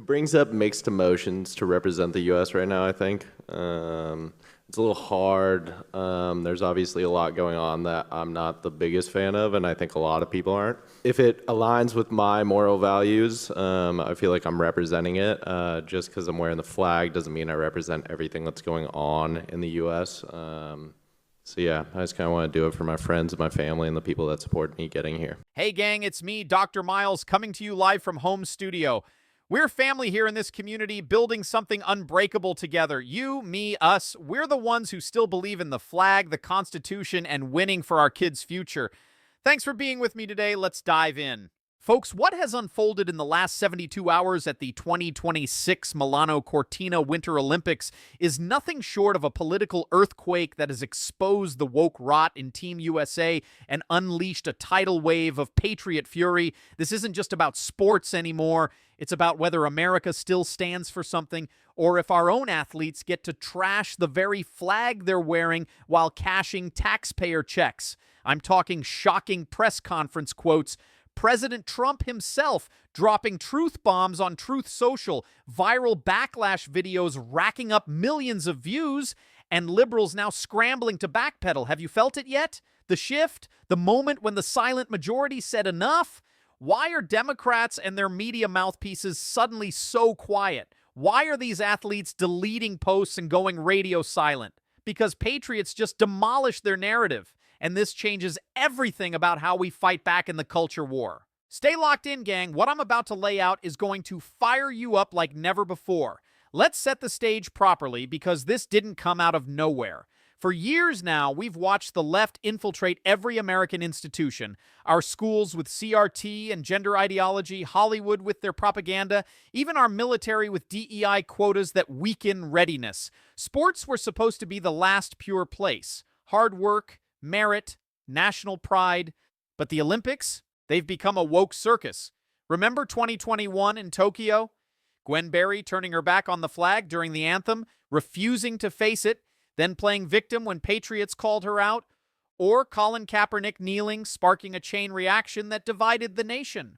brings up mixed emotions to represent the U.S. right now, I think. It's a little hard. There's obviously a lot going on that I'm not the biggest fan of, and I think a lot of people aren't. If it aligns with my moral values, I feel like I'm representing it. Just because I'm wearing the flag doesn't mean I represent everything that's going on in the U.S. So yeah, I just kind of want to do it for my friends and my family and the people that support me getting here. Hey gang, it's me, Dr. Miles, coming to you live from home studio. We're family here in this community, building something unbreakable together. You, me, us, we're the ones who still believe in the flag, the Constitution, and winning for our kids' future. Thanks for being with me today. Let's dive in. Folks, what has unfolded in the last 72 hours at the 2026 Milano Cortina Winter Olympics is nothing short of a political earthquake that has exposed the woke rot in Team USA and unleashed a tidal wave of patriot fury. This isn't just about sports anymore. It's about whether America still stands for something or if our own athletes get to trash the very flag they're wearing while cashing taxpayer checks. I'm talking shocking press conference quotes, President Trump himself dropping truth bombs on Truth Social, viral backlash videos racking up millions of views, and liberals now scrambling to backpedal. Have you felt it yet? The shift? The moment when the silent majority said enough? Why are Democrats and their media mouthpieces suddenly so quiet? Why are these athletes deleting posts and going radio silent? Because Patriots just demolished their narrative. And this changes everything about how we fight back in the culture war. Stay locked in, gang. What I'm about to lay out is going to fire you up like never before. Let's set the stage properly because this didn't come out of nowhere. For years now, we've watched the left infiltrate every American institution. Our schools with CRT and gender ideology, Hollywood with their propaganda, even our military with DEI quotas that weaken readiness. Sports were supposed to be the last pure place. Hard work, merit, national pride. But the Olympics, they've become a woke circus. Remember 2021 in Tokyo? Gwen Berry turning her back on the flag during the anthem, refusing to face it, then playing victim when Patriots called her out? Or Colin Kaepernick kneeling, sparking a chain reaction that divided the nation?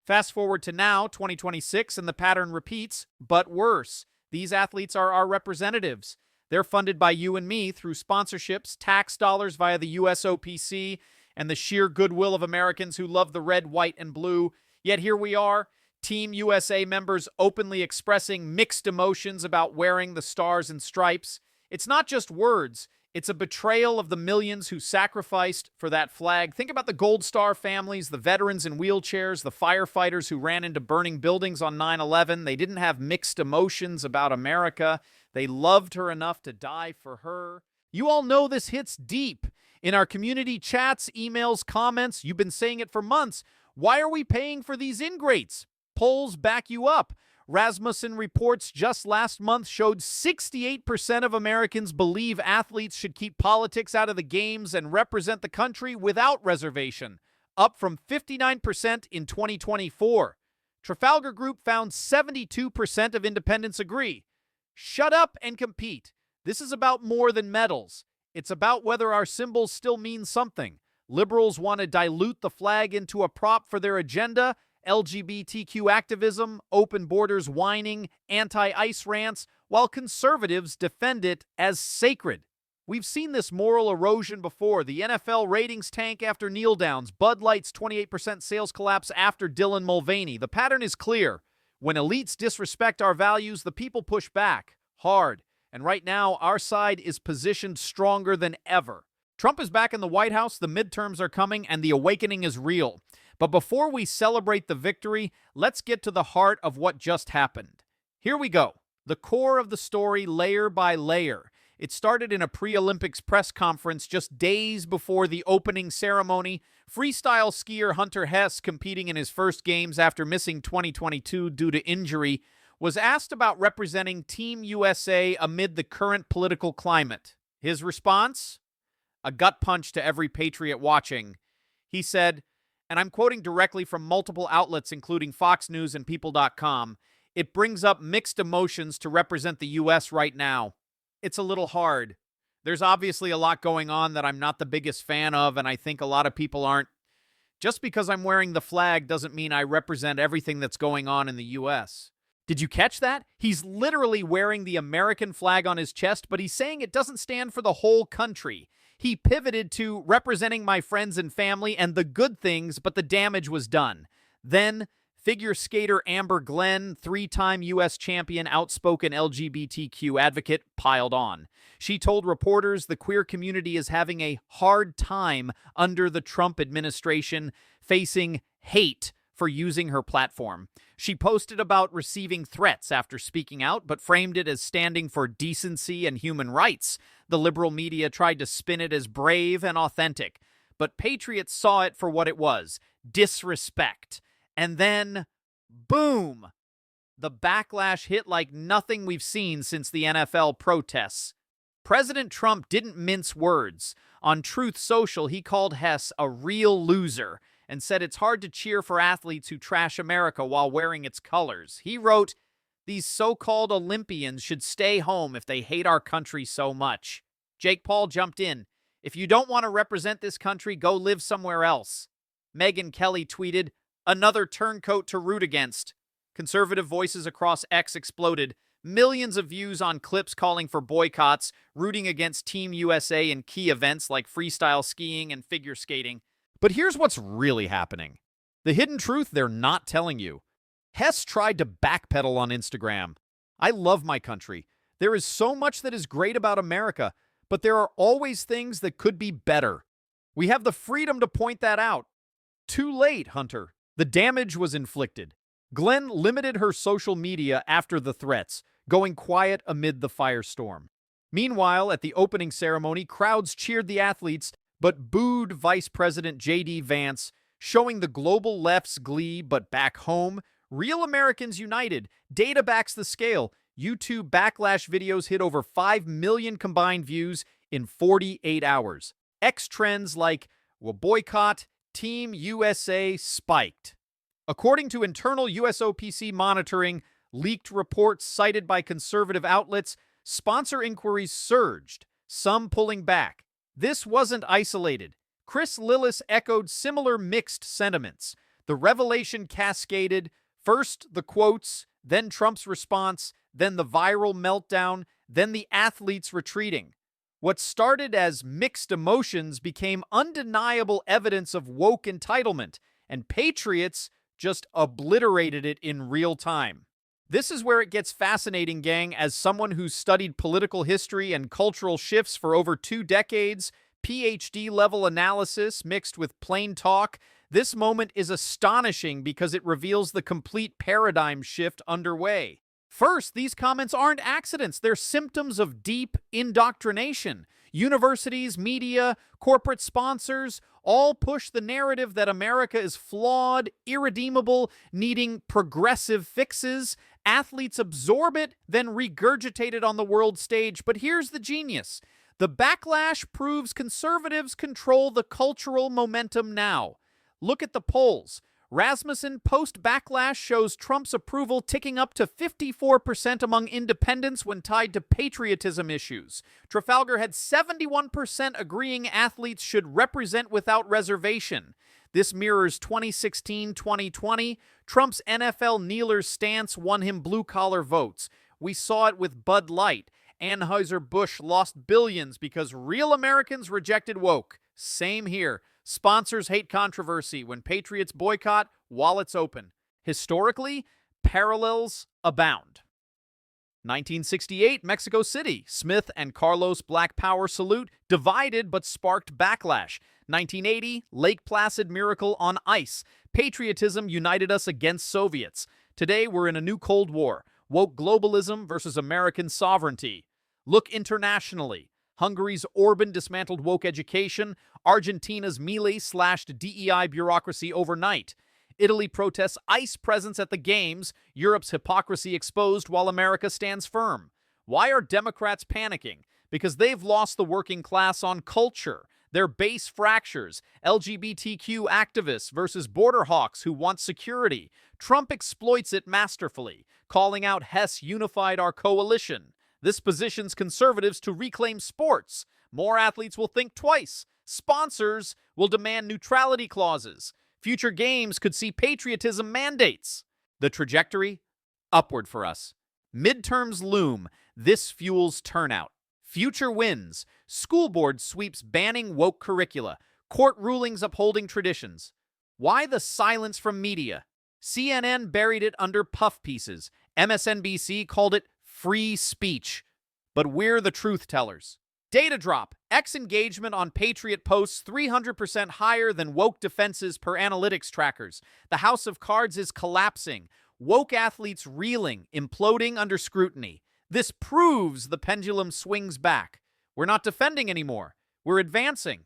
Fast forward to now, 2026, and the pattern repeats, but worse. These athletes are our representatives. They're funded by you and me through sponsorships, tax dollars via the USOPC, and the sheer goodwill of Americans who love the red, white, and blue. Yet here we are, Team USA members openly expressing mixed emotions about wearing the stars and stripes. It's not just words. It's a betrayal of the millions who sacrificed for that flag. Think about the Gold Star families, the veterans in wheelchairs, the firefighters who ran into burning buildings on 9/11. They didn't have mixed emotions about America. They loved her enough to die for her. You all know this hits deep. In our community chats, emails, comments, you've been saying it for months. Why are we paying for these ingrates? Polls back you up. Rasmussen reports just last month showed 68% of Americans believe athletes should keep politics out of the games and represent the country without reservation, up from 59% in 2024. Trafalgar Group found 72% of independents agree. Shut up and compete. This is about more than medals. It's about whether our symbols still mean something. Liberals want to dilute the flag into a prop for their agenda. LGBTQ activism, open borders whining, anti-ICE rants, while conservatives defend it as sacred. We've seen this moral erosion before. The NFL ratings tank after kneel downs. Bud Light's 28% sales collapse after Dylan Mulvaney. The pattern is clear. When elites disrespect our values, the people push back hard. And right now, our side is positioned stronger than ever. Trump is back in the White House, the midterms are coming, and the awakening is real. But before we celebrate the victory, let's get to the heart of what just happened. Here we go. The core of the story, layer by layer. It started in a pre-Olympics press conference just days before the opening ceremony. Freestyle skier Hunter Hess, competing in his first games after missing 2022 due to injury, was asked about representing Team USA amid the current political climate. His response? A gut punch to every patriot watching. He said, and I'm quoting directly from multiple outlets including Fox News and People.com, it brings up mixed emotions to represent the U.S. right now. It's a little hard. There's obviously a lot going on that I'm not the biggest fan of, and I think a lot of people aren't. Just because I'm wearing the flag doesn't mean I represent everything that's going on in the U.S. Did you catch that? He's literally wearing the American flag on his chest, but he's saying it doesn't stand for the whole country. He pivoted to representing my friends and family and the good things, but the damage was done. Then, figure skater Amber Glenn, three-time U.S. champion, outspoken LGBTQ advocate, piled on. She told reporters the queer community is having a hard time under the Trump administration, facing hate for using her platform. She posted about receiving threats after speaking out, but framed it as standing for decency and human rights. The liberal media tried to spin it as brave and authentic, but Patriots saw it for what it was: disrespect. And then, boom! The backlash hit like nothing we've seen since the NFL protests. President Trump didn't mince words. On Truth Social, he called Hess a real loser and said it's hard to cheer for athletes who trash America while wearing its colors. He wrote, "These so-called Olympians should stay home if they hate our country so much." Jake Paul jumped in. "If you don't want to represent this country, go live somewhere else." Megyn Kelly tweeted, "Another turncoat to root against." Conservative voices across X exploded. Millions of views on clips calling for boycotts, rooting against Team USA in key events like freestyle skiing and figure skating. But here's what's really happening. The hidden truth they're not telling you. Hess tried to backpedal on Instagram. "I love my country. There is so much that is great about America, but there are always things that could be better. We have the freedom to point that out." Too late, Hunter. The damage was inflicted. Glenn limited her social media after the threats, going quiet amid the firestorm. Meanwhile, at the opening ceremony, crowds cheered the athletes but booed Vice President J.D. Vance, showing the global left's glee. But back home, real Americans united. Data backs the scale. YouTube backlash videos hit over 5 million combined views in 48 hours. X trends like "will boycott," "Team USA" spiked. According to internal USOPC monitoring, leaked reports cited by conservative outlets, sponsor inquiries surged, some pulling back. This wasn't isolated. Chris Lillis echoed similar mixed sentiments. The revelation cascaded: first the quotes, then Trump's response, then the viral meltdown, then the athletes retreating. What started as mixed emotions became undeniable evidence of woke entitlement, and Patriots just obliterated it in real time. This is where it gets fascinating, gang. As someone who's studied political history and cultural shifts for over 2 decades, PhD-level analysis mixed with plain talk, this moment is astonishing because it reveals the complete paradigm shift underway. First, these comments aren't accidents. They're symptoms of deep indoctrination. Universities, media, corporate sponsors all push the narrative that America is flawed, irredeemable, needing progressive fixes. Athletes absorb it, then regurgitate it on the world stage. But here's the genius. The backlash proves conservatives control the cultural momentum now. Look at the polls. Rasmussen post-backlash shows Trump's approval ticking up to 54% among independents when tied to patriotism issues. Trafalgar had 71% agreeing athletes should represent without reservation. This mirrors 2016-2020. Trump's NFL kneelers stance won him blue-collar votes. We saw it with Bud Light. Anheuser-Busch lost billions because real Americans rejected woke. Same here. Sponsors hate controversy. When Patriots boycott, wallets open. Historically, parallels abound. 1968, Mexico City. Smith and Carlos Black Power salute divided but sparked backlash. 1980, Lake Placid miracle on ice. Patriotism united us against Soviets. Today, we're in a new Cold War. Woke globalism versus American sovereignty. Look internationally. Hungary's Orban dismantled woke education. Argentina's Milei slashed DEI bureaucracy overnight. Italy protests ICE presence at the games. Europe's hypocrisy exposed while America stands firm. Why are Democrats panicking? Because they've lost the working class on culture. Their base fractures. LGBTQ activists versus border hawks who want security. Trump exploits it masterfully, calling out Hess unified our coalition. This positions conservatives to reclaim sports. More athletes will think twice. Sponsors will demand neutrality clauses. Future games could see patriotism mandates. The trajectory? upward for us. Midterms loom. This fuels turnout. Future wins. School board sweeps banning woke curricula. Court rulings upholding traditions. Why the silence from media? CNN buried it under puff pieces. MSNBC called it free speech. But we're the truth tellers. Data drop. X engagement on Patriot posts 300% higher than woke defenses per analytics trackers. The house of cards is collapsing. Woke athletes reeling, imploding under scrutiny. This proves the pendulum swings back. We're not defending anymore. We're advancing.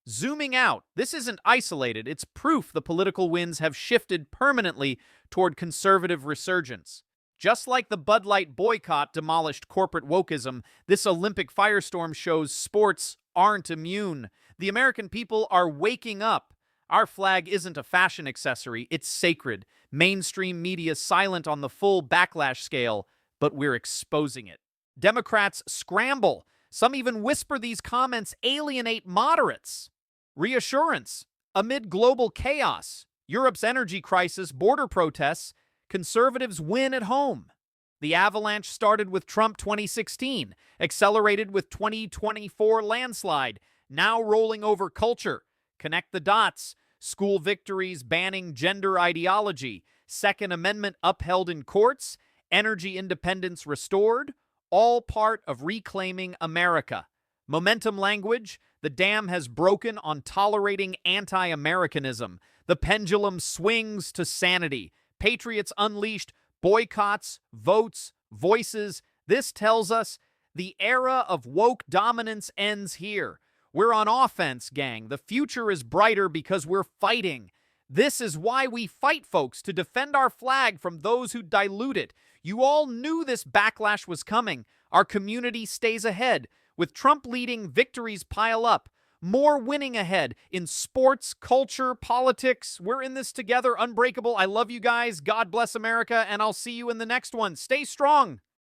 Zooming out, this isn't isolated. It's proof the political winds have shifted permanently toward conservative resurgence. Just like the Bud Light boycott demolished corporate wokeism, this Olympic firestorm shows sports aren't immune. The American people are waking up. Our flag isn't a fashion accessory, it's sacred. Mainstream media silent on the full backlash scale, but we're exposing it. Democrats scramble. Some even whisper these comments alienate moderates. Reassurance. Amid global chaos, Europe's energy crisis, border protests, conservatives win at home. The avalanche started with Trump 2016, accelerated with 2024 landslide, now rolling over culture. Connect the dots. School victories banning gender ideology, Second Amendment upheld in courts, energy independence restored, all part of reclaiming America. Momentum language, the dam has broken on tolerating anti-Americanism. The pendulum swings to sanity. Patriots unleashed, boycotts, votes, voices. This tells us the era of woke dominance ends here. We're on offense, gang. The future is brighter because we're fighting. This is why we fight, folks, to defend our flag from those who dilute it. You all knew this backlash was coming. Our community stays ahead. With Trump leading, victories pile up. More winning ahead in sports, culture, politics. We're in this together, unbreakable. I love you guys. God bless America, and I'll see you in the next one. Stay strong.